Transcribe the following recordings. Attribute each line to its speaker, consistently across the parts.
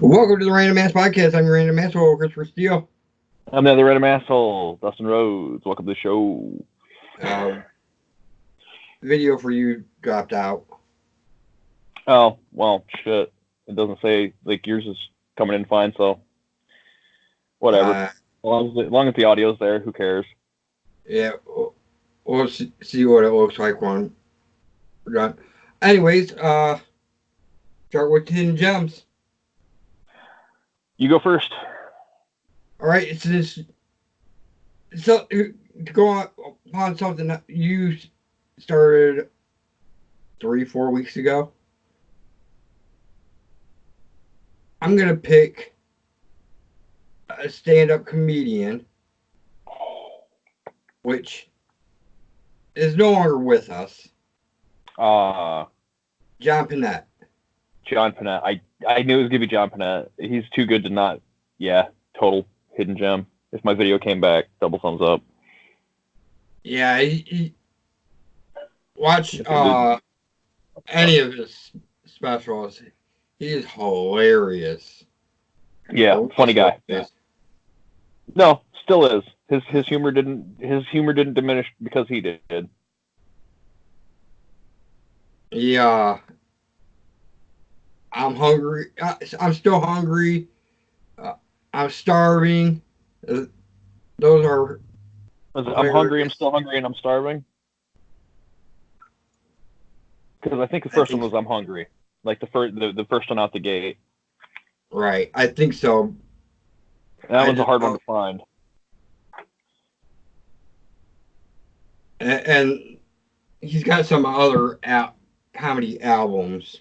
Speaker 1: Welcome to the Random Ass Podcast. I'm your random asshole, Christopher Steele.
Speaker 2: I'm the other random asshole, Steele-Rhoads. Welcome to the show.
Speaker 1: Video for you dropped out.
Speaker 2: Oh, well, shit. It doesn't say, like, yours is coming in fine, so whatever. As long as the audio's there, who cares?
Speaker 1: Yeah, we'll see what it looks like when we're done. Anyways, start with Hidden Gems.
Speaker 2: You go first.
Speaker 1: All right, so to go on something that you started 3-4 weeks ago. I'm gonna pick a stand-up comedian, which is no longer with us. John Panette.
Speaker 2: John Panette. I knew it was gonna be John Panette. He's too good to not. Yeah, total hidden gem. If my video came back, double thumbs up.
Speaker 1: Yeah, he watch any of his specials. He is hilarious.
Speaker 2: Yeah, funny guy. No, still is. His humor didn't diminish because he did.
Speaker 1: Yeah. I'm hungry. I'm still hungry. I'm starving. Those are.
Speaker 2: I'm hungry. I'm still hungry, and I'm starving. Because I think the first one was I'm hungry, like the first one out the gate.
Speaker 1: Right, I think so.
Speaker 2: That one's a hard one to find.
Speaker 1: And he's got some other comedy albums.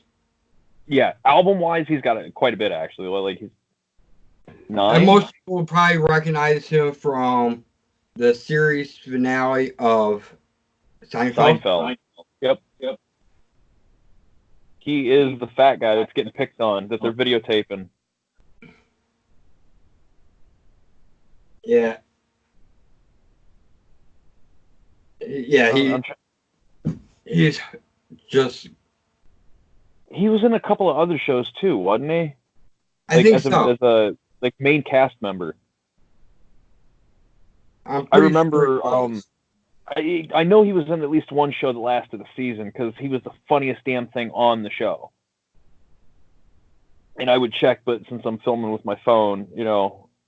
Speaker 2: Yeah, album-wise, he's got quite a bit, actually. Like, he's 9.
Speaker 1: And most people will probably recognize him from the series finale of Seinfeld.
Speaker 2: Yep. He is the fat guy that's getting picked on, that they're videotaping.
Speaker 1: Yeah. Yeah, he's just...
Speaker 2: He was in a couple of other shows, too, wasn't he?
Speaker 1: I think so.
Speaker 2: As a main cast member. I remember... I know he was in at least one show that lasted a season because he was the funniest damn thing on the show. And I would check, but since I'm filming with my phone,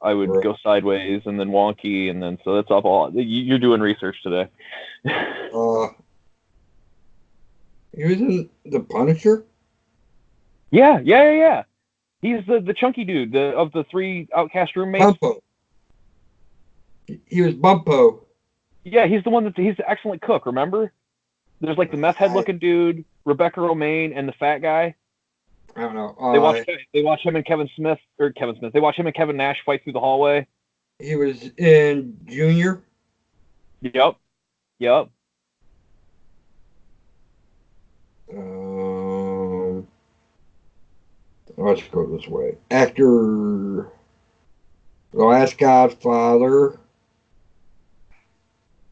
Speaker 2: I would go sideways and then wonky, and then so that's all. You're doing research today.
Speaker 1: He was in The Punisher?
Speaker 2: Yeah. He's the chunky dude of the 3 outcast roommates.
Speaker 1: Bumpo. He was Bumpo.
Speaker 2: Yeah, he's the one he's the excellent cook, remember? There's like the meth head looking dude, Rebecca Romaine, and the fat guy.
Speaker 1: I don't know.
Speaker 2: They watch him and Kevin Smith. They watch him and Kevin Nash fight through the hallway.
Speaker 1: He was in Junior.
Speaker 2: Yep.
Speaker 1: Let's go this way. Actor, The Last Godfather,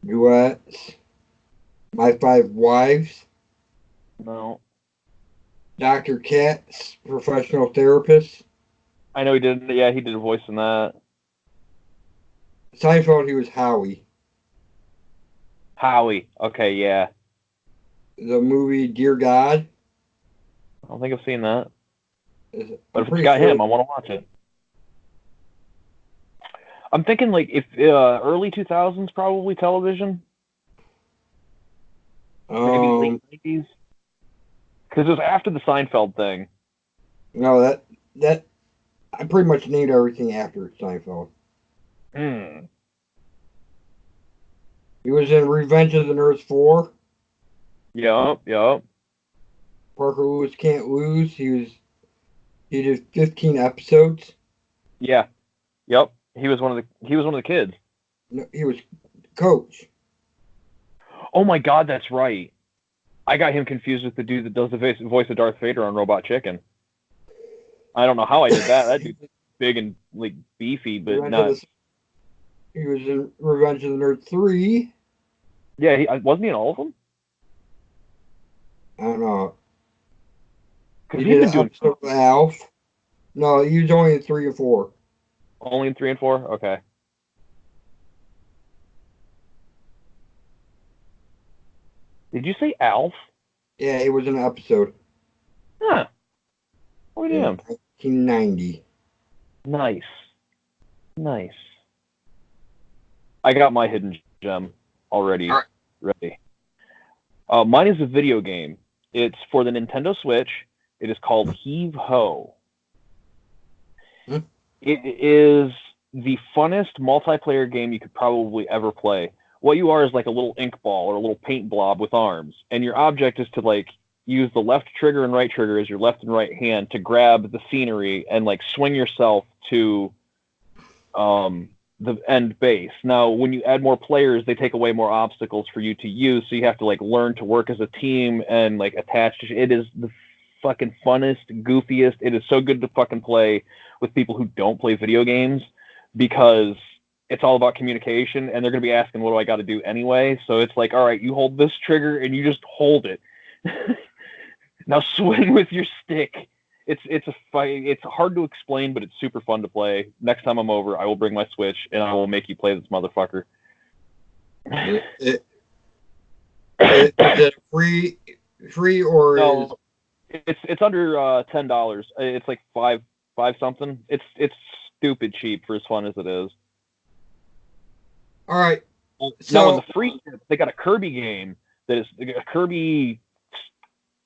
Speaker 1: Duets, My 5 Wives.
Speaker 2: No.
Speaker 1: Dr. Katz, Professional Therapist.
Speaker 2: I know he did. Yeah, he did a voice in that.
Speaker 1: Seinfeld, he was Howie.
Speaker 2: Okay, yeah.
Speaker 1: The movie Dear God.
Speaker 2: I don't think I've seen that. But if it's got him, I want to watch it. I'm thinking like if early 2000s probably television. Maybe late 90s. Because it was after the Seinfeld thing.
Speaker 1: No, that I pretty much named everything after Seinfeld. He was in Revenge of the Nerds 4.
Speaker 2: Yup.
Speaker 1: Parker Lewis Can't Lose. He did 15 episodes.
Speaker 2: Yeah. Yep. He was one of the kids.
Speaker 1: No, he was Coach.
Speaker 2: Oh my God, that's right. I got him confused with the dude that does the voice of Darth Vader on Robot Chicken. I don't know how I did that. That dude's big and like beefy, but not.
Speaker 1: He was in Revenge of the Nerds 3.
Speaker 2: Yeah, wasn't he in all of them?
Speaker 1: I don't know.
Speaker 2: Because he's been doing
Speaker 1: Alf. No, he was only in 3 and 4.
Speaker 2: Only in 3 and 4? Okay. Did you say Alf?
Speaker 1: Yeah, it was an episode
Speaker 2: Huh. Oh,
Speaker 1: in
Speaker 2: damn.
Speaker 1: 1990.
Speaker 2: Nice. Nice. I got my hidden gem already
Speaker 1: All right.
Speaker 2: ready. Mine is a video game. It's for the Nintendo Switch. It is called Heave Ho.
Speaker 1: Hmm?
Speaker 2: It is the funnest multiplayer game you could probably ever play. What you are is like a little ink ball or a little paint blob with arms, and your object is to like use the left trigger and right trigger as your left and right hand to grab the scenery and like swing yourself to the end base. Now, when you add more players, they take away more obstacles for you to use, so you have to like learn to work as a team and like attach to. It is the fucking funnest, goofiest. It is so good to fucking play with people who don't play video games because it's all about communication, and they're going to be asking, what do I got to do anyway? So it's like, all right, you hold this trigger and you just hold it. Now swing with your stick. It's a fight. It's hard to explain, but it's super fun to play. Next time I'm over, I will bring my Switch and I will make you play this motherfucker.
Speaker 1: Is it free or is...
Speaker 2: No, it's under $10. It's like five something. It's stupid cheap for as fun as it is.
Speaker 1: All right.
Speaker 2: Now in
Speaker 1: So
Speaker 2: the free, they got a Kirby game that is a Kirby.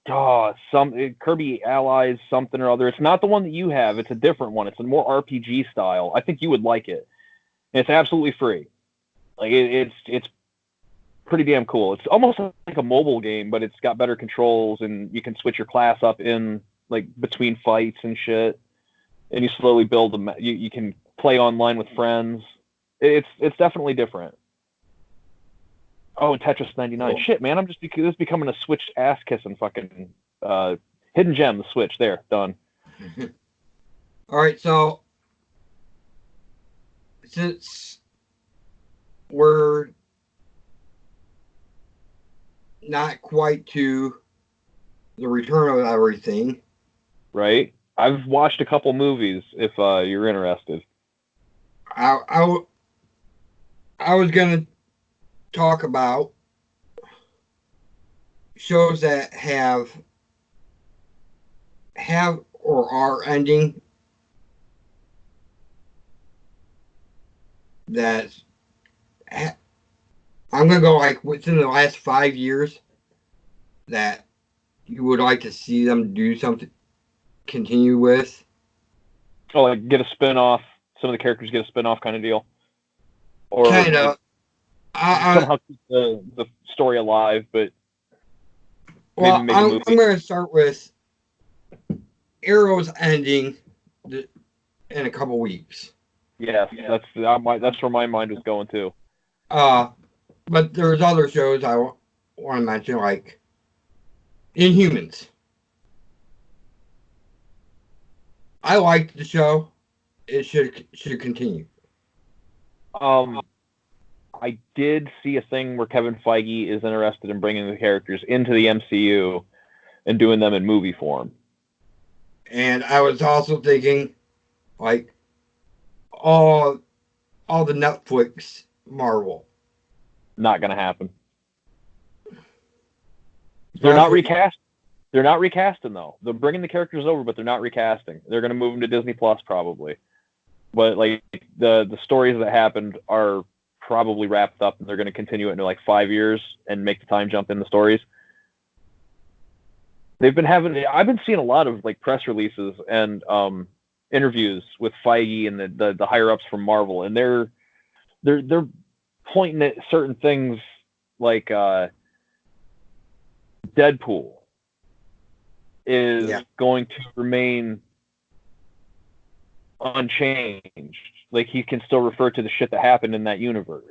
Speaker 2: Kirby Allies something or other. It's not the one that you have. It's a different one. It's a more RPG style. I think you would like it. And it's absolutely free. Like it's pretty damn cool. It's almost like a mobile game, but it's got better controls and you can switch your class up in like between fights and shit. And you slowly build them. You can play online with friends. It's definitely different. Oh, and Tetris 99.
Speaker 1: cool.
Speaker 2: Shit, man, this is becoming a Switch ass kissing fucking hidden gem. The Switch, there, done.
Speaker 1: All right. So since we're not quite to the return of everything,
Speaker 2: Right? I've watched a couple movies. If you're interested.
Speaker 1: I was gonna talk about shows that have or are ending that I'm gonna go like within the last 5 years that you would like to see them do something, continue with.
Speaker 2: Oh, like get a spin off. Some of the characters get a spin off kind of deal, or
Speaker 1: Kind of.
Speaker 2: somehow keep the story alive, but maybe
Speaker 1: Well,
Speaker 2: make a
Speaker 1: I'm
Speaker 2: movie.
Speaker 1: going to start with Arrow's ending in a couple weeks.
Speaker 2: Yes, that's where my mind was going too.
Speaker 1: But there's other shows I want to mention, like Inhumans. I liked the show. It should continue.
Speaker 2: I did see a thing where Kevin Feige is interested in bringing the characters into the MCU and doing them in movie form.
Speaker 1: And I was also thinking, like, all the Netflix Marvel.
Speaker 2: Not gonna happen. They're not recast. They're not recasting though. They're bringing the characters over, but they're not recasting. They're gonna move them to Disney Plus probably. But like the stories that happened are probably wrapped up, and they're gonna continue it into like 5 years and make the time jump in the stories. I've been seeing a lot of like press releases and interviews with Feige and the higher ups from Marvel, and they're pointing at certain things like Deadpool is going to remain unchanged. Like he can still refer to the shit that happened in that universe.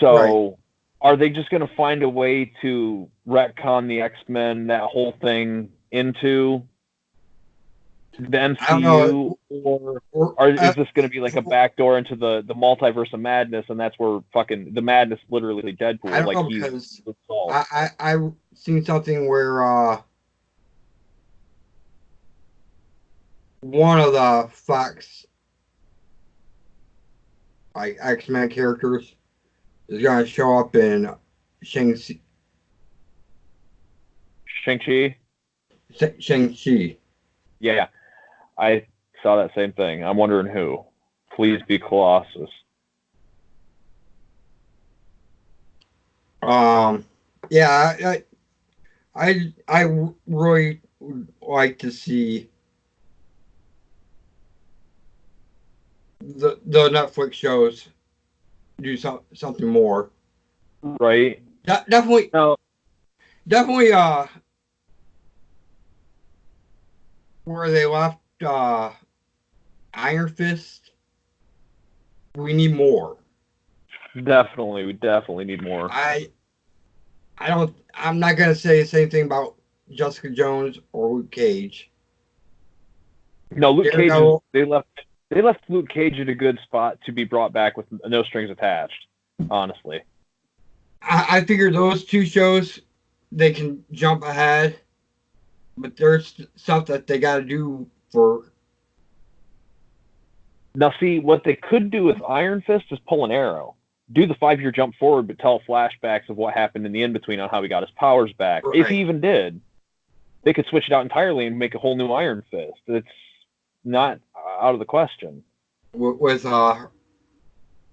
Speaker 2: So are they just going to find a way to retcon the X-Men, that whole thing, into the MCU, or is this going to be like a backdoor into the multiverse of madness, and that's where fucking the madness literally Deadpool?
Speaker 1: I don't
Speaker 2: like
Speaker 1: know, because I seen something where one of the Fox like X-Men characters is gonna show up in Shang-Chi.
Speaker 2: Shang-Chi?
Speaker 1: Shang-Chi.
Speaker 2: Yeah, I saw that same thing. I'm wondering who. Please be Colossus.
Speaker 1: Yeah, I really would like to see the Netflix shows do something more.
Speaker 2: Right?
Speaker 1: Definitely,
Speaker 2: No.
Speaker 1: definitely. Where they left Iron Fist, we need more.
Speaker 2: Definitely. We definitely need more.
Speaker 1: I don't. I'm not gonna say the same thing about Jessica Jones or Luke Cage.
Speaker 2: No, Luke Cage is
Speaker 1: Daredevil.
Speaker 2: they left Luke Cage at a good spot to be brought back with no strings attached, honestly.
Speaker 1: I figure those two shows they can jump ahead, but there's stuff that they got to do for.
Speaker 2: Now, see, what they could do with Iron Fist is pull an arrow. Do the 5-year jump forward, but tell flashbacks of what happened in the in-between on how he got his powers back. If he
Speaker 1: Right.
Speaker 2: even did, they could switch it out entirely and make a whole new Iron Fist. It's not out of the question.
Speaker 1: With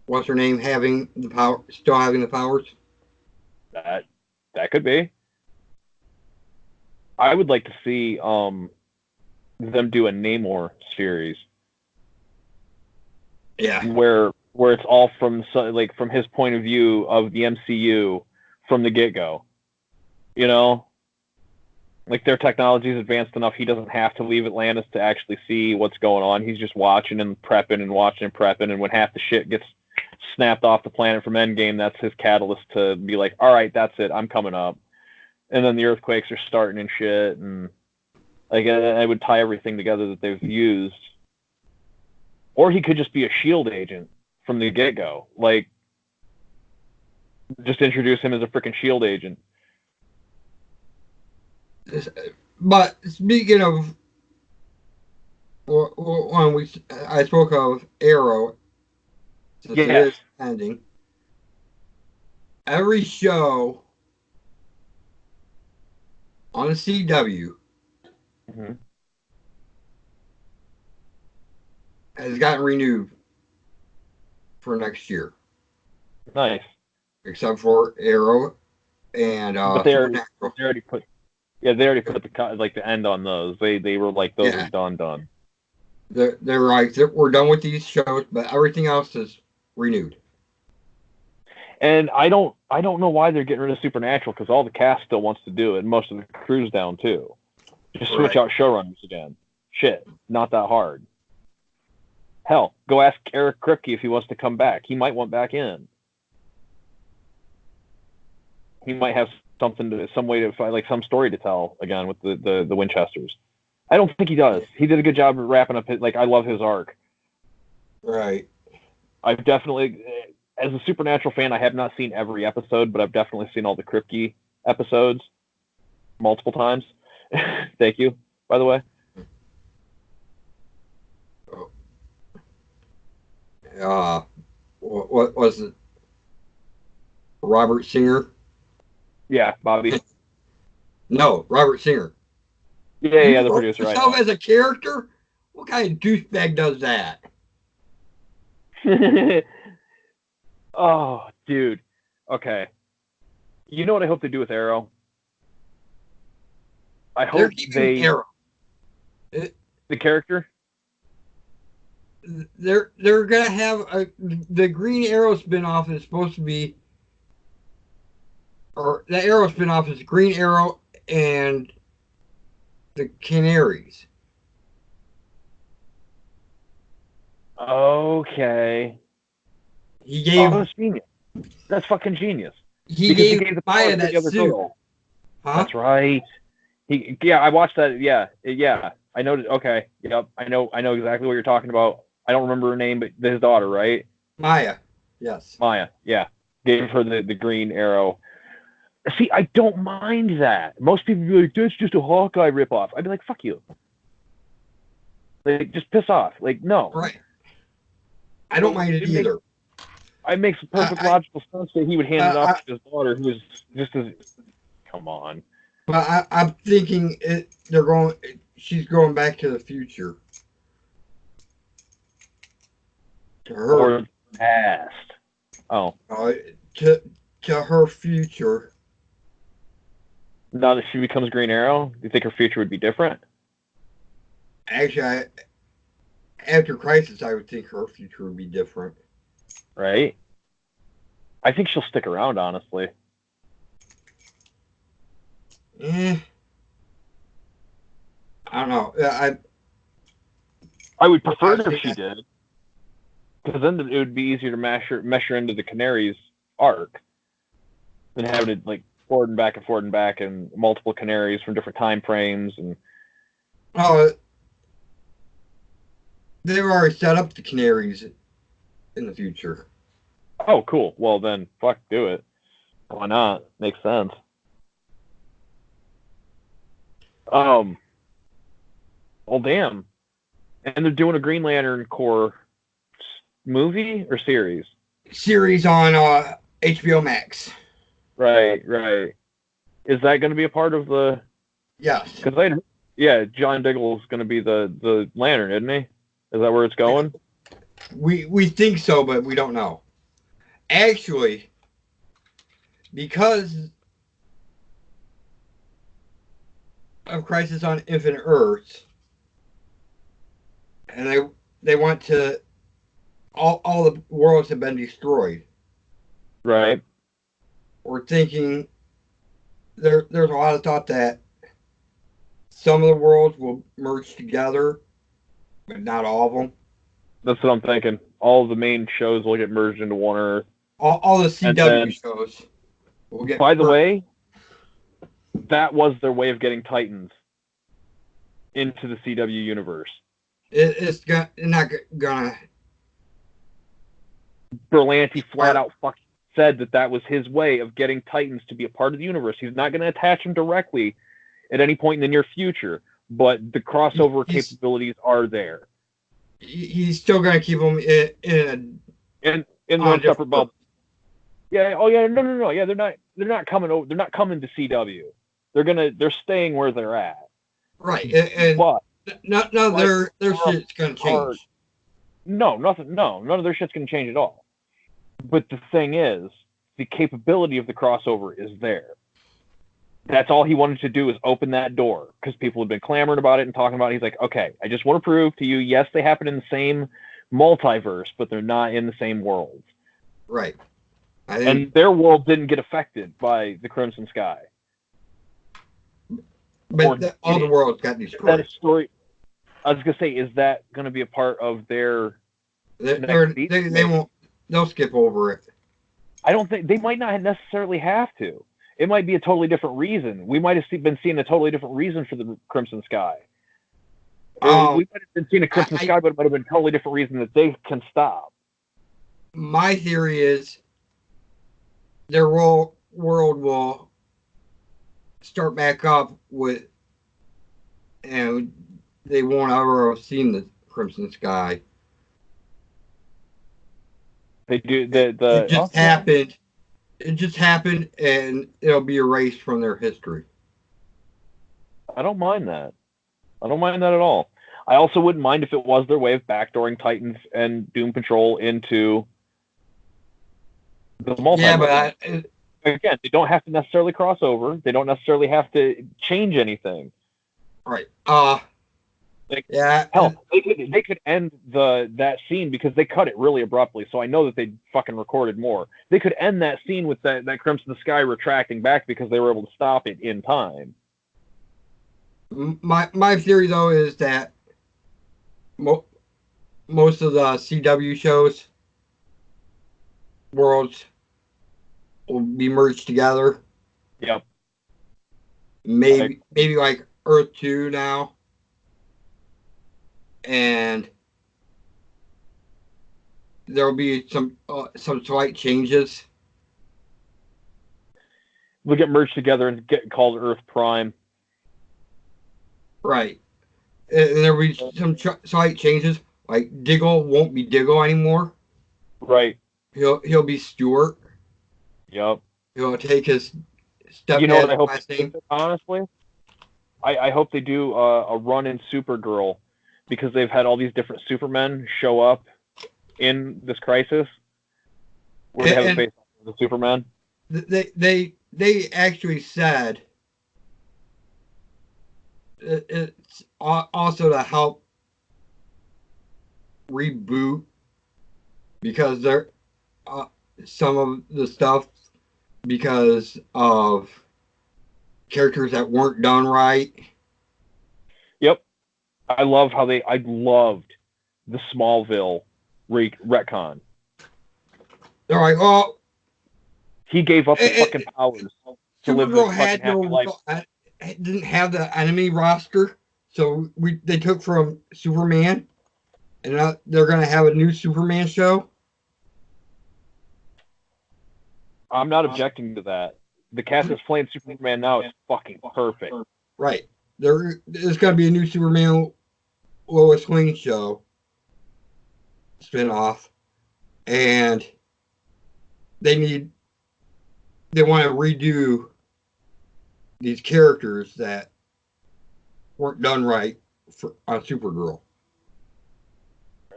Speaker 1: what's her name having the power, still having the powers.
Speaker 2: That that could be. I would like to see them do a Namor series
Speaker 1: Yeah.
Speaker 2: where it's all from like from his point of view of the MCU from the get-go. You know, like their technology is advanced enough he doesn't have to leave Atlantis to actually see what's going on. He's just watching and prepping and watching and prepping, and when half the shit gets snapped off the planet from Endgame, that's his catalyst to be like, all right, that's it, I'm coming up. And then the earthquakes are starting and shit, and like I would tie everything together that they've used. Or he could just be a shield agent from the get-go, like just introduce him as a freaking shield agent.
Speaker 1: But speaking of when I spoke of Arrow, since it
Speaker 2: Yes.
Speaker 1: is ending, every show on the CW
Speaker 2: Mm-hmm.
Speaker 1: has gotten renewed for next year,
Speaker 2: Nice.
Speaker 1: except for Arrow and
Speaker 2: But
Speaker 1: Supernatural.
Speaker 2: they already put the end on those. They were like those
Speaker 1: Yeah,
Speaker 2: are done.
Speaker 1: they're like we're done with these shows, but everything else is renewed.
Speaker 2: And I don't know why they're getting rid of Supernatural because all the cast still wants to do it. And most of the crew's down too. Just switch
Speaker 1: Right.
Speaker 2: out showrunners again. Shit, not that hard. Hell, go ask Eric Kripke if he wants to come back. He might want back in. He might have some way to find like some story to tell again with the Winchesters. I don't think he does. He did a good job of wrapping up his, like, I love his arc.
Speaker 1: Right.
Speaker 2: I've definitely, as a Supernatural fan, I have not seen every episode, but I've definitely seen all the Kripke episodes multiple times. Thank you, by the way.
Speaker 1: What was it? Robert Singer?
Speaker 2: Yeah, Bobby.
Speaker 1: No, Robert Singer.
Speaker 2: Yeah,
Speaker 1: You
Speaker 2: the
Speaker 1: wrote
Speaker 2: producer.
Speaker 1: yourself as a character? What kind of douchebag does that?
Speaker 2: Oh, dude. Okay. You know what I hope they do with Arrow? I
Speaker 1: They're
Speaker 2: hope
Speaker 1: keeping Arrow.
Speaker 2: the character.
Speaker 1: They're gonna have the Green Arrow spinoff is supposed to be, or the Arrow spinoff is Green Arrow and the Canaries.
Speaker 2: Okay.
Speaker 1: He gave
Speaker 2: that's genius. That's fucking genius.
Speaker 1: he
Speaker 2: Because
Speaker 1: gave
Speaker 2: he gave the
Speaker 1: Maya
Speaker 2: power to
Speaker 1: that
Speaker 2: the other
Speaker 1: suit.
Speaker 2: girl.
Speaker 1: Huh?
Speaker 2: That's right. I watched that. Yeah. I know. Okay. Yep. I know exactly what you're talking about. I don't remember her name, but his daughter, right?
Speaker 1: Maya. Yes.
Speaker 2: Maya. Yeah. Gave her the green arrow. See, I don't mind that. Most people be like, that's just a Hawkeye ripoff. I'd be like, fuck you. Like, just piss off. Like, no.
Speaker 1: Right. I don't mind it either.
Speaker 2: It makes perfect
Speaker 1: I,
Speaker 2: logical sense that he would hand it off to his daughter, who is just as. Come on.
Speaker 1: But I'm thinking they're going. She's going back to the future. To her.
Speaker 2: Or past. Oh.
Speaker 1: To her future.
Speaker 2: Now that she becomes Green Arrow, do you think her future would be different?
Speaker 1: Actually, after Crisis, I would think her future would be different.
Speaker 2: Right? I think she'll stick around, honestly.
Speaker 1: I don't know.
Speaker 2: I would prefer it if she did, because then it would be easier to mesh her into the Canary's arc than having it like forward and back and multiple Canaries from different time frames and.
Speaker 1: Oh, they've already set up the Canaries in the future.
Speaker 2: Oh, cool. Well, then, fuck, do it. Why not? Makes sense. Well, damn. And they're doing a Green Lantern Corps movie or series?
Speaker 1: Series on HBO Max.
Speaker 2: Right. Is that going to be a part of the?
Speaker 1: Yes.
Speaker 2: Because John Diggle's going to be the Lantern, isn't he? Is that where it's going?
Speaker 1: We think so, but we don't know. Actually, because of Crisis on Infinite Earths, and they want to all the worlds have been destroyed.
Speaker 2: Right.
Speaker 1: We're thinking there's a lot of thought that some of the worlds will merge together, but not all of them.
Speaker 2: That's what I'm thinking. All of the main shows will get merged into one Earth.
Speaker 1: All the CW shows will get.
Speaker 2: By the way, that was their way of getting Titans into the CW universe.
Speaker 1: It's not gonna.
Speaker 2: Berlanti flat out fucking said that was his way of getting Titans to be a part of the universe. He's not going to attach them directly at any point in the near future, but the crossover capabilities are there.
Speaker 1: He's still going to keep them
Speaker 2: in one separate bubble. Yeah. Oh yeah. No. Yeah, they're not coming over. They're not coming to CW. They're staying where they're at.
Speaker 1: Right. And but their shit's going to change.
Speaker 2: No, nothing. No, none of their shit's going to change at all. But the thing is, the capability of the crossover is there. That's all he wanted to do is open that door because people had been clamoring about it and talking about it. He's like, okay, I just want to prove to you, yes, they happen in the same multiverse, but they're not in the same worlds.
Speaker 1: Right.
Speaker 2: And their world didn't get affected by the Crimson Sky.
Speaker 1: But all the worlds got destroyed.
Speaker 2: That story. I was gonna say, is that going to be a part of their?
Speaker 1: They won't. They'll skip over it.
Speaker 2: I don't think they might not necessarily have to. It might be a totally different reason. We might have been seeing a totally different reason for the Crimson Sky. We might have been seeing a Crimson Sky, but it might have been a totally different reason that they can stop.
Speaker 1: My theory is their world will start back up with, and they won't ever have seen the Crimson Sky.
Speaker 2: They do
Speaker 1: it just happened. It just happened, and it'll be erased from their history.
Speaker 2: I don't mind that. I don't mind that at all. I also wouldn't mind if it was their way of backdooring Titans and Doom Patrol into the multiverse. Yeah, but again, they don't have to necessarily cross over. They don't necessarily have to change anything.
Speaker 1: Right.
Speaker 2: Yeah. Hell, they could end that scene because they cut it really abruptly. So I know that they fucking recorded more. They could end that scene with that Crimson Sky retracting back because they were able to stop it in time.
Speaker 1: My theory though is that most of the CW shows worlds will be merged together.
Speaker 2: Yep.
Speaker 1: Maybe like Earth 2 now. And there'll be some slight changes.
Speaker 2: We'll get merged together and get called Earth Prime.
Speaker 1: Right. and there'll be some slight changes. Like Diggle won't be Diggle anymore.
Speaker 2: Right.
Speaker 1: He'll be Stewart.
Speaker 2: Yep.
Speaker 1: He'll take his
Speaker 2: You know what
Speaker 1: stepdad's
Speaker 2: I hope
Speaker 1: last
Speaker 2: they do,
Speaker 1: name.
Speaker 2: honestly? I hope they do a run in Supergirl because they've had all these different Supermen show up in this crisis where they have it
Speaker 1: And
Speaker 2: based on the Superman.
Speaker 1: they actually said it's also to help reboot because they're some of the stuff because of characters that weren't done right.
Speaker 2: Yep. I loved the Smallville retcon.
Speaker 1: They're like, oh,
Speaker 2: He gave up his fucking powers to live this
Speaker 1: Supergirl
Speaker 2: fucking
Speaker 1: had
Speaker 2: happy life.
Speaker 1: didn't have the enemy roster, so they took from Superman, and now they're gonna have a new Superman show.
Speaker 2: I'm not objecting to that. The cast that's playing Superman now is fucking perfect.
Speaker 1: Right. There's gonna be a new Superman Lois Lane show spinoff, and they want to redo these characters that weren't done right on Supergirl.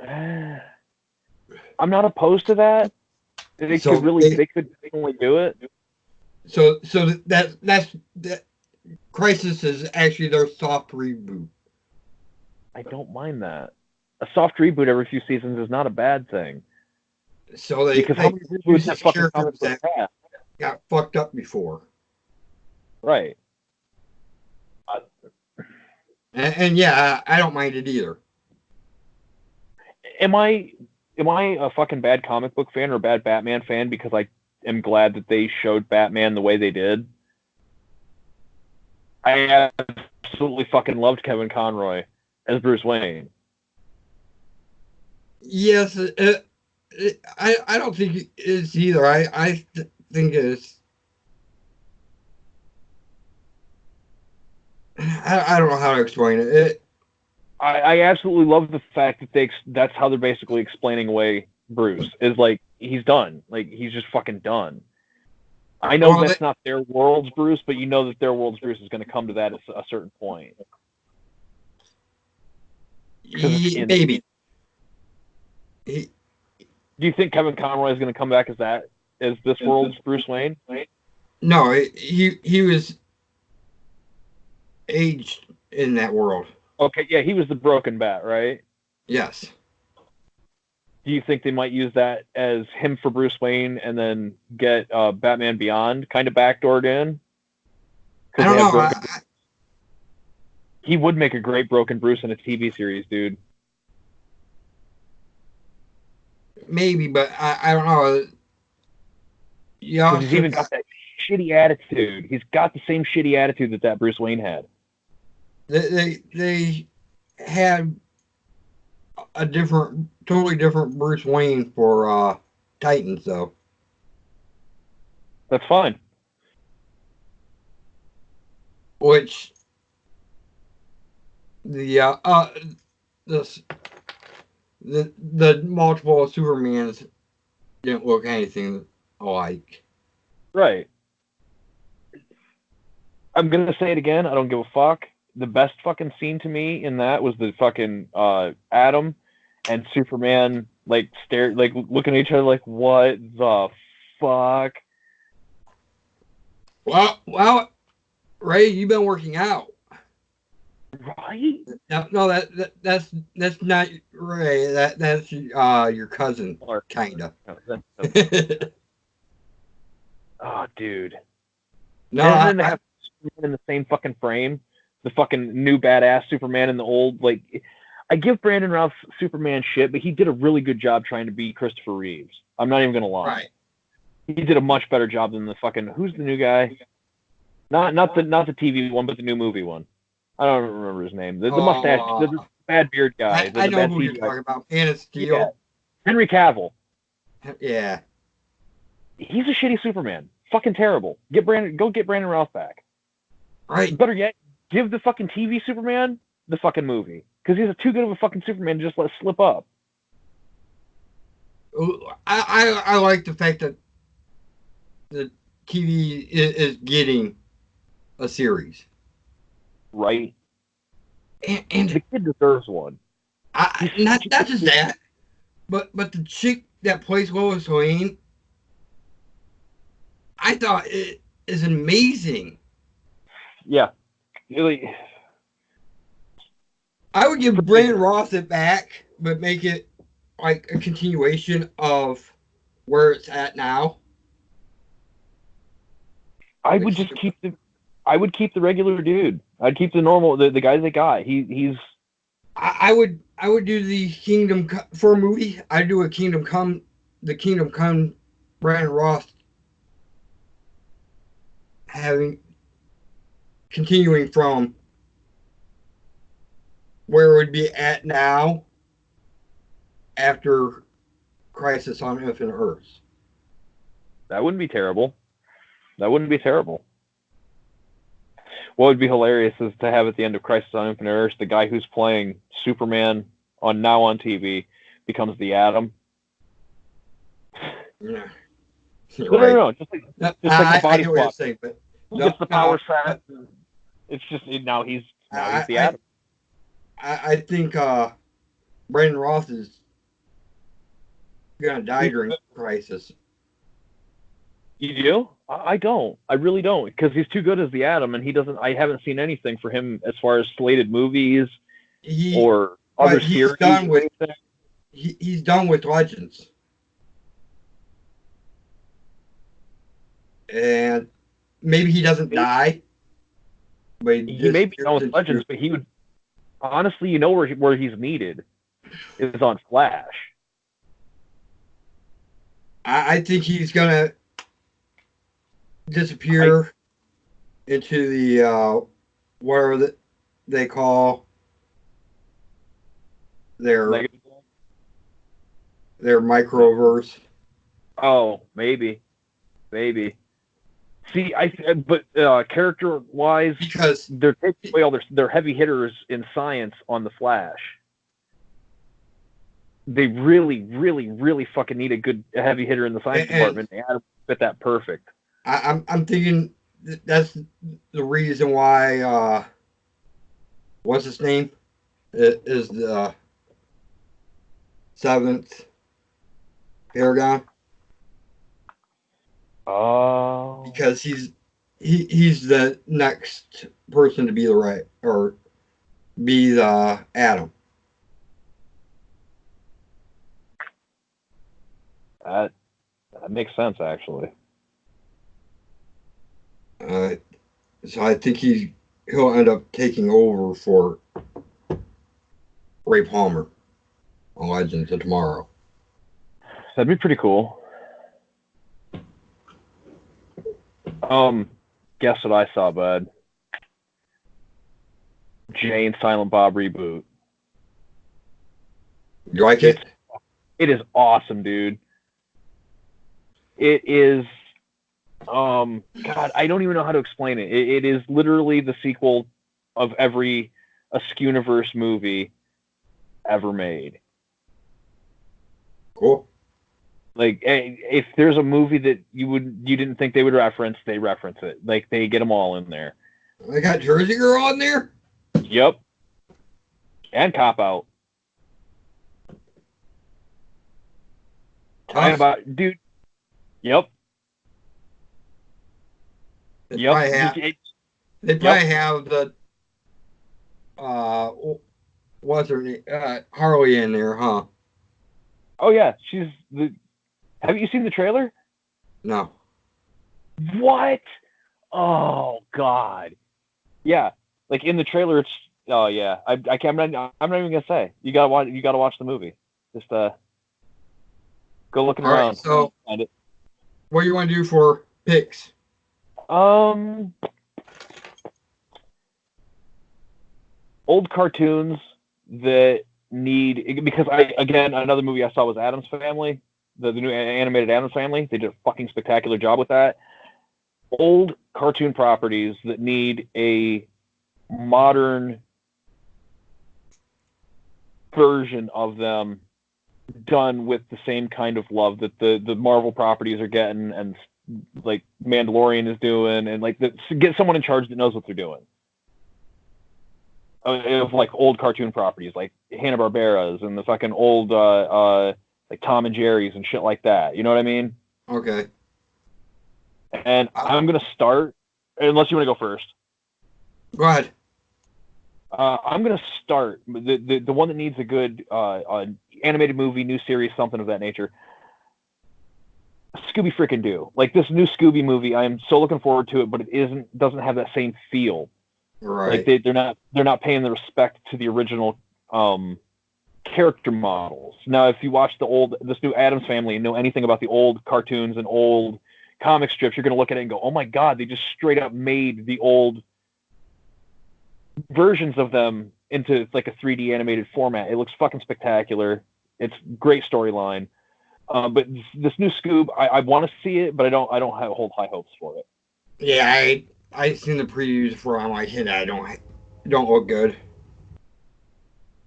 Speaker 2: I'm not opposed to that. They could definitely do it.
Speaker 1: So that Crisis is actually their soft reboot.
Speaker 2: I don't mind that. A soft reboot every few seasons is not a bad thing.
Speaker 1: So
Speaker 2: because how many reboots have fucking comic books had?
Speaker 1: Got fucked up before.
Speaker 2: Right.
Speaker 1: And yeah, I don't mind it either.
Speaker 2: Am I a fucking bad comic book fan or a bad Batman fan because I am glad that they showed Batman the way they did? I absolutely fucking loved Kevin Conroy as Bruce Wayne.
Speaker 1: Yes, I don't think it is either. I think it's. I don't know how to explain it.
Speaker 2: I absolutely love the fact that that's how they're basically explaining away Bruce is like he's done, like he's just fucking done. I know that's not their world's Bruce, but you know that their world's Bruce is going to come to that at a certain point.
Speaker 1: Maybe.
Speaker 2: Do you think Kevin Conroy is going to come back as this world's Bruce Wayne?
Speaker 1: No, he was aged in that world.
Speaker 2: Okay, yeah, he was the broken bat, right?
Speaker 1: Yes.
Speaker 2: Do you think they might use that as him for Bruce Wayne and then get Batman Beyond kind of backdoored in?
Speaker 1: I don't know.
Speaker 2: He would make a great broken Bruce in a TV series, dude.
Speaker 1: Maybe, but I don't know.
Speaker 2: Yeah, he's even got that shitty attitude. He's got the same shitty attitude that Bruce Wayne had.
Speaker 1: They had a totally different Bruce Wayne for Titans, though.
Speaker 2: That's fine.
Speaker 1: Which the multiple Supermans didn't look anything alike.
Speaker 2: Right. I'm gonna say it again. I don't give a fuck. The best fucking scene to me in that was the fucking Adam and Superman looking at each other like, what the fuck?
Speaker 1: Well, Ray, you've been working out,
Speaker 2: right?
Speaker 1: No, that's not Ray. That's your cousin, kinda.
Speaker 2: Oh, dude.
Speaker 1: No,
Speaker 2: and then they have Superman in the same fucking frame. The fucking new badass Superman and the old, I give Brandon Routh Superman shit, but he did a really good job trying to be Christopher Reeves. I'm not even gonna lie.
Speaker 1: Right.
Speaker 2: He did a much better job than the fucking who's the new guy? Not the TV one, but the new movie one. I don't remember his name. The mustache, the bad beard guy.
Speaker 1: I know who you're talking about. Man of Steel.
Speaker 2: Yeah. Henry Cavill.
Speaker 1: Yeah.
Speaker 2: He's a shitty Superman. Fucking terrible. Go get Brandon Routh back.
Speaker 1: Right.
Speaker 2: Better yet, give the fucking TV Superman the fucking movie because he's too good of a fucking Superman to just let slip up.
Speaker 1: I like the fact that the TV is getting a series,
Speaker 2: Right?
Speaker 1: and
Speaker 2: The kid deserves one.
Speaker 1: not just that, but the chick that plays Lois Lane, I thought it is amazing.
Speaker 2: Yeah. Really.
Speaker 1: I would give Brandon Roth it back, but make it like a continuation of where it's at now.
Speaker 2: I would just keep the regular dude. I'd keep the normal the guy they got. He's
Speaker 1: I would do the Kingdom for a movie. I'd do the Kingdom Come Brandon Roth continuing from where it would be at now after Crisis on Infinite Earths.
Speaker 2: that wouldn't be terrible. That wouldn't be terrible. What would be hilarious is to have at the end of Crisis on Infinite Earths, the guy who's playing Superman on TV becomes the Atom.
Speaker 1: Yeah.
Speaker 2: No, just like the body swap.
Speaker 1: Saying, but
Speaker 2: It's the power set. It's just now he's the Atom.
Speaker 1: I think Brandon Roth is gonna die during Crisis.
Speaker 2: You do? I don't. I really don't, because he's too good as the Atom, and he doesn't. I haven't seen anything for him as far as slated movies or other series.
Speaker 1: He's done with Legends, and maybe he doesn't die. But
Speaker 2: he may be done with Legends, but he would. Honestly, you know where he's needed is on Flash.
Speaker 1: I think he's gonna disappear into the whatever they call their microverse.
Speaker 2: Oh, maybe. See, but character-wise,
Speaker 1: because
Speaker 2: they're taking away all their heavy hitters in science on the Flash. They really, really, really fucking need a heavy hitter in the science department. They had to fit that perfect.
Speaker 1: I'm thinking that's the reason why. What's his name? It is the seventh Paragon.
Speaker 2: Oh.
Speaker 1: Because he's the next person to be the Atom.
Speaker 2: That makes sense, actually.
Speaker 1: So I think he'll end up taking over for Ray Palmer on Legends of Tomorrow.
Speaker 2: That'd be pretty cool. Guess what I saw, bud? Jay and Silent Bob reboot.
Speaker 1: You like it?
Speaker 2: It is awesome, dude. It is. God, I don't even know how to explain it. It is literally the sequel of every Askewniverse movie ever made.
Speaker 1: Cool.
Speaker 2: Like, if there's a movie that you didn't think they would reference, they reference it. Like, they get them all in there.
Speaker 1: They got Jersey Girl on there?
Speaker 2: Yep. And Cop Out. Talking about, dude. Yep.
Speaker 1: They probably have the what's her name? Harley in there, huh?
Speaker 2: Oh yeah, she's the. Have you seen the trailer?
Speaker 1: No.
Speaker 2: What? Oh God. Yeah, like in the trailer, it's. Oh yeah, I can't. I'm not even gonna say. You gotta watch the movie. Just go looking around.
Speaker 1: Right, so
Speaker 2: find it.
Speaker 1: What do you want to do for picks?
Speaker 2: Old cartoons that need, because another movie I saw was Addams Family, the new animated Addams Family. They did a fucking spectacular job with that. Old cartoon properties that need a modern version of them done with the same kind of love that the Marvel properties are getting, and like Mandalorian is doing, and like get someone in charge that knows what they're doing. Of like old cartoon properties like Hanna-Barbera's and the fucking old like Tom and Jerry's and shit like that. You know what I mean?
Speaker 1: Okay.
Speaker 2: And I'm gonna start, unless you want to go first.
Speaker 1: Go ahead.
Speaker 2: I'm gonna start the one that needs a good animated movie, new series, something of that nature. Scooby freaking Doo. Like this new Scooby movie, I am so looking forward to it, but it doesn't have that same feel.
Speaker 1: Right.
Speaker 2: Like they're not paying the respect to the original character models. Now, if you watch this new Addams Family and know anything about the old cartoons and old comic strips, you're gonna look at it and go, "Oh my god, they just straight up made the old versions of them into like a 3D animated format." It looks fucking spectacular. It's great storyline. But this new Scoob, I want to see it, but I don't hold high hopes for it.
Speaker 1: Yeah, I seen the previews for it. I'm like, hey, that don't look good.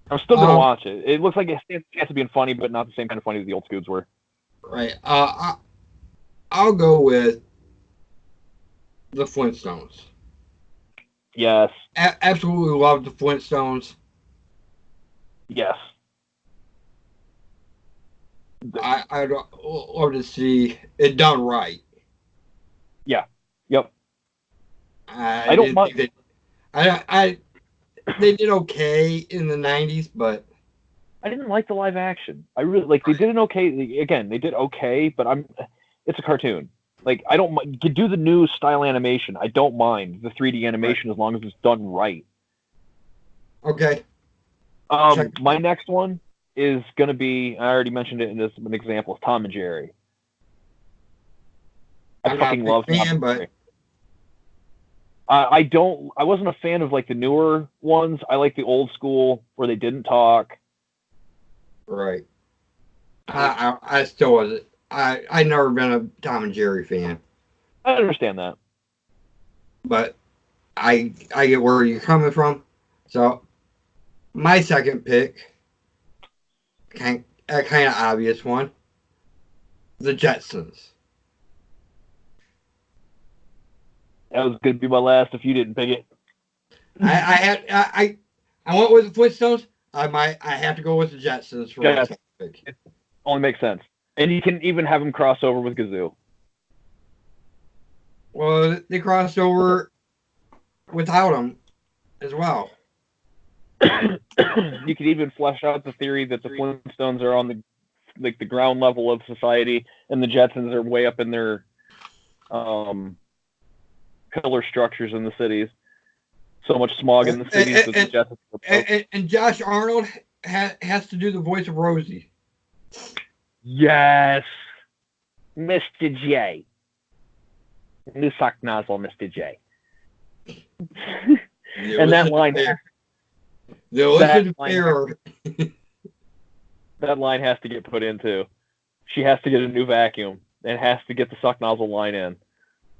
Speaker 2: I'm still gonna watch it. It looks like it stands a chance of being funny, but not the same kind of funny that the old Scoobs were.
Speaker 1: Right. I'll go with the Flintstones.
Speaker 2: Yes.
Speaker 1: Absolutely love the Flintstones.
Speaker 2: Yes.
Speaker 1: I'd love to see it done right.
Speaker 2: Yeah. Yep.
Speaker 1: I don't mind. They did okay in the 90s, but
Speaker 2: I didn't like the live action. I really like. They did an okay. Again, they did okay, but it's a cartoon. Like I don't do the new style animation. I don't mind the 3D animation as long as it's done right.
Speaker 1: Okay.
Speaker 2: My next one is gonna be. I already mentioned it in this an example of Tom and Jerry. I fucking love Tom and Jerry. I wasn't a fan of like the newer ones. I like the old school where they didn't talk.
Speaker 1: Right. I still wasn't. I never been a Tom and Jerry fan.
Speaker 2: I understand that.
Speaker 1: But I get where you're coming from. So my second pick, kind of obvious one, the Jetsons.
Speaker 2: That was gonna be my last if you didn't pick it.
Speaker 1: I went with the Flintstones. I have to go with the Jetsons for my second pick.
Speaker 2: It only makes sense. And you can even have them cross over with Gazoo.
Speaker 1: Well, they crossed over without him as well.
Speaker 2: You could even flesh out the theory that the Flintstones are on the ground level of society, and the Jetsons are way up in their pillar structures in the cities. So much smog in the cities that the Jetsons are
Speaker 1: and Josh Arnold has to do the voice of Rosie.
Speaker 2: Yes, Mr. J. New sock nozzle, Mr. J. And that line. That line has to get put in too. She has to get a new vacuum and has to get the suck nozzle line in.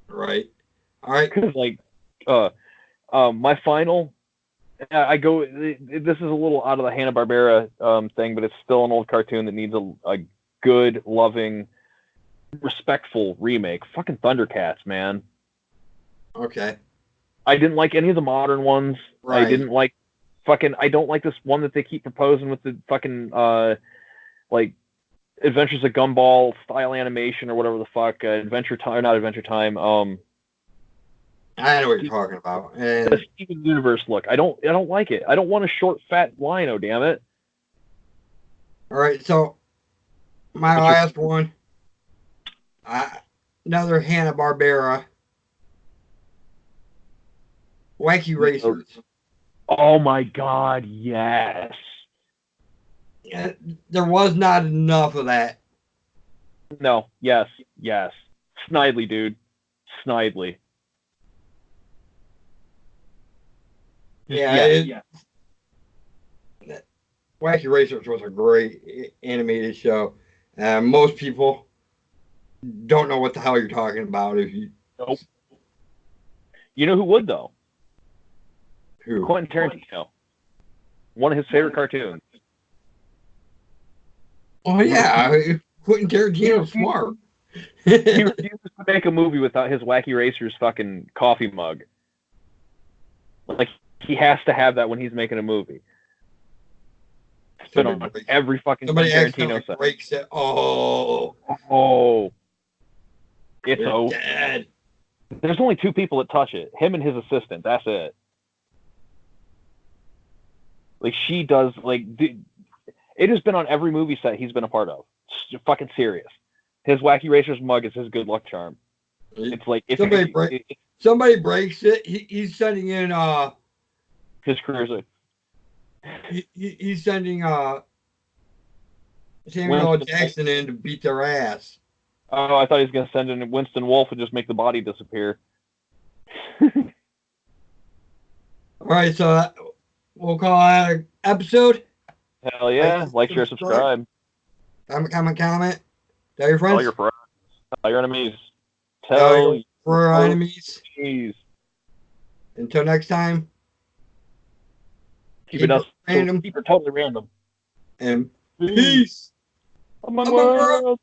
Speaker 1: Right. All right.
Speaker 2: Because like, my final, I go. This is a little out of the Hanna-Barbera thing, but it's still an old cartoon that needs a good, loving, respectful remake. Fucking Thundercats, man.
Speaker 1: Okay.
Speaker 2: I didn't like any of the modern ones. Right. I didn't like I don't like this one that they keep proposing with the fucking like Adventures of Gumball style animation or whatever the fuck. Adventure Time, not Adventure Time.
Speaker 1: I know what you're talking about. And
Speaker 2: the Steven Universe look. I don't like it. I don't want a short fat lino, damn it.
Speaker 1: All right, so my last one, another Hanna-Barbera, Wacky Racers.
Speaker 2: Oh my god, yes.
Speaker 1: There was not enough of that.
Speaker 2: No, yes. Snidely, dude. Snidely.
Speaker 1: Yeah. Wacky Racers was a great animated show. Most people don't know what the hell you're talking about.
Speaker 2: Nope. You know who would, though?
Speaker 1: Who?
Speaker 2: Quentin Tarantino. One of his favorite cartoons.
Speaker 1: Oh yeah, Quentin Tarantino's smart.
Speaker 2: He refuses to make a movie without his Wacky Racers fucking coffee mug. Like, he has to have that when he's making a movie. It's been on every fucking
Speaker 1: Somebody
Speaker 2: Tarantino set.
Speaker 1: breaks it. Oh,
Speaker 2: it's over.
Speaker 1: Dead.
Speaker 2: There's only 2 people that touch it. Him and his assistant. That's it. Like, she does, like, it has been on every movie set he's been a part of. It's fucking serious. His Wacky Racers mug is his good luck charm. It's like,
Speaker 1: somebody breaks it. He's sending in
Speaker 2: his cruiser.
Speaker 1: He's sending Samuel L. Jackson in to beat their ass.
Speaker 2: Oh, I thought he was going to send in Winston Wolfe and just make the body disappear.
Speaker 1: All right, so we'll call that an episode.
Speaker 2: Hell yeah. Like, share, subscribe.
Speaker 1: Comment. Tell your friends.
Speaker 2: Tell your friends. Tell your enemies.
Speaker 1: Tell your enemies.
Speaker 2: Jeez.
Speaker 1: Until next time.
Speaker 2: Keep it random. Keep it totally random.
Speaker 1: And peace.
Speaker 2: I'm on world.